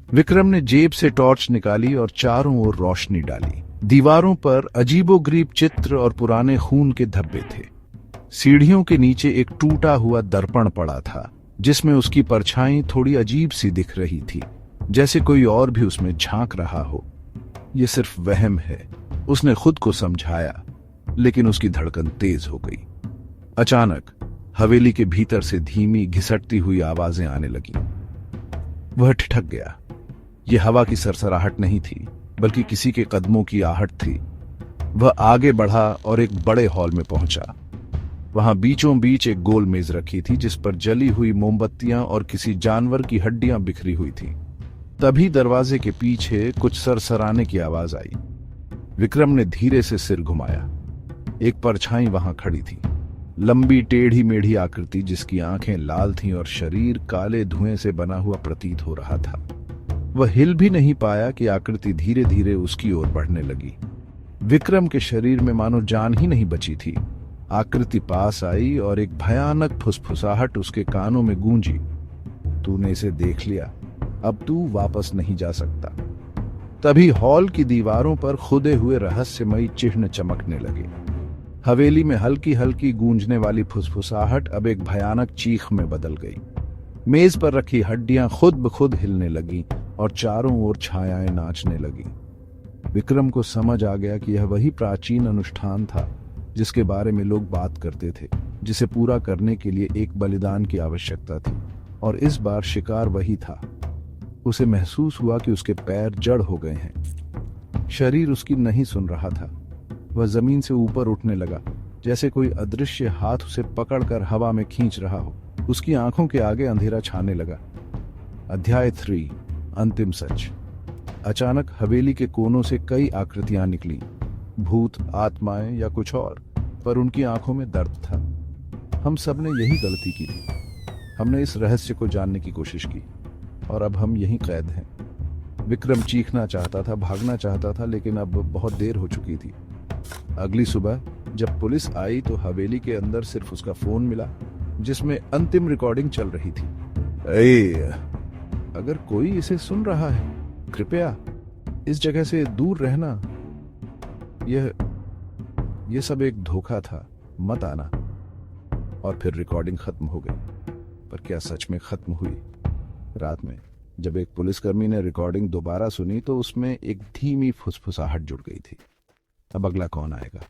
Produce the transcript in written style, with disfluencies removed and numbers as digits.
विक्रम ने जेब से टॉर्च निकाली और चारों ओर रोशनी डाली। दीवारों पर अजीबोगरीब चित्र और पुराने खून के धब्बे थे। सीढ़ियों के नीचे एक टूटा हुआ दर्पण पड़ा था, जिसमें उसकी परछाई थोड़ी अजीब सी दिख रही थी, जैसे कोई और भी उसमें झांक रहा हो। ये सिर्फ वहम है, उसने खुद को समझाया, लेकिन उसकी धड़कन तेज हो गई। अचानक हवेली के भीतर से धीमी घिसटती हुई आवाजें आने लगीं। वह ठिठक गया। यह हवा की सरसराहट नहीं थी, बल्कि किसी के कदमों की आहट थी। वह आगे बढ़ा और एक बड़े हॉल में पहुंचा। वहां बीचों बीच एक गोल मेज रखी थी, जिस पर जली हुई मोमबत्तियां और किसी जानवर की हड्डियां बिखरी हुई थीं। तभी दरवाजे के पीछे कुछ सरसराने की आवाज आई। विक्रम ने धीरे से सिर घुमाया। एक परछाई वहां खड़ी थी, लंबी टेढ़ी मेढ़ी आकृति, जिसकी आंखें लाल थीं और शरीर काले धुएं से बना हुआ प्रतीत हो रहा था। वह हिल भी नहीं पाया कि आकृति धीरे धीरे उसकी ओर बढ़ने लगी। विक्रम के शरीर में मानो जान ही नहीं बची थी। आकृति पास आई और एक भयानक फुसफुसाहट उसके कानों में गूंजी। तूने इसे देख लिया, अब तू वापस नहीं जा सकता। तभी हॉल की दीवारों पर खुदे हुए रहस्यमयी चिन्ह चमकने लगे। हवेली में हल्की हल्की गूंजने वाली फुसफुसाहट अब एक भयानक चीख में बदल गई। मेज पर रखी हड्डियां खुद ब खुद हिलने लगीं और चारों ओर छायाएं नाचने लगीं। विक्रम को समझ आ गया कि यह वही प्राचीन अनुष्ठान था जिसके बारे में लोग बात करते थे, जिसे पूरा करने के लिए एक बलिदान की आवश्यकता थी। और इस बार शिकार वही था। उसे महसूस हुआ कि उसके पैर जड़ हो गए हैं। शरीर उसकी नहीं सुन रहा था। वह जमीन से ऊपर उठने लगा, जैसे कोई अदृश्य हाथ उसे पकड़कर हवा में खींच रहा हो। उसकी आंखों के आगे अंधेरा छाने लगा। अध्याय 3, अंतिम सच। अचानक हवेली के कोनों से कई आकृतियां निकलीं, भूत, आत्माएं या कुछ और, पर उनकी आंखों में दर्द था। हम सब ने यही गलती की थी। हमने इस रहस्य को जानने की कोशिश की और अब हम यहीं कैद हैं। विक्रम चीखना चाहता था, भागना चाहता था, लेकिन अब बहुत देर हो चुकी थी। अगली सुबह जब पुलिस आई तो हवेली के अंदर सिर्फ उसका फोन मिला, जिसमें अंतिम रिकॉर्डिंग चल रही थी। अगर कोई इसे सुन रहा है, कृपया इस जगह से दूर रहना। यह सब एक धोखा था, मत आना। और फिर रिकॉर्डिंग खत्म हो गई। पर क्या सच में खत्म हुई? रात में जब एक पुलिसकर्मी ने रिकॉर्डिंग दोबारा सुनी तो उसमें एक धीमी फुसफुसाहट जुड़ गई थी। अब अगला कौन आएगा?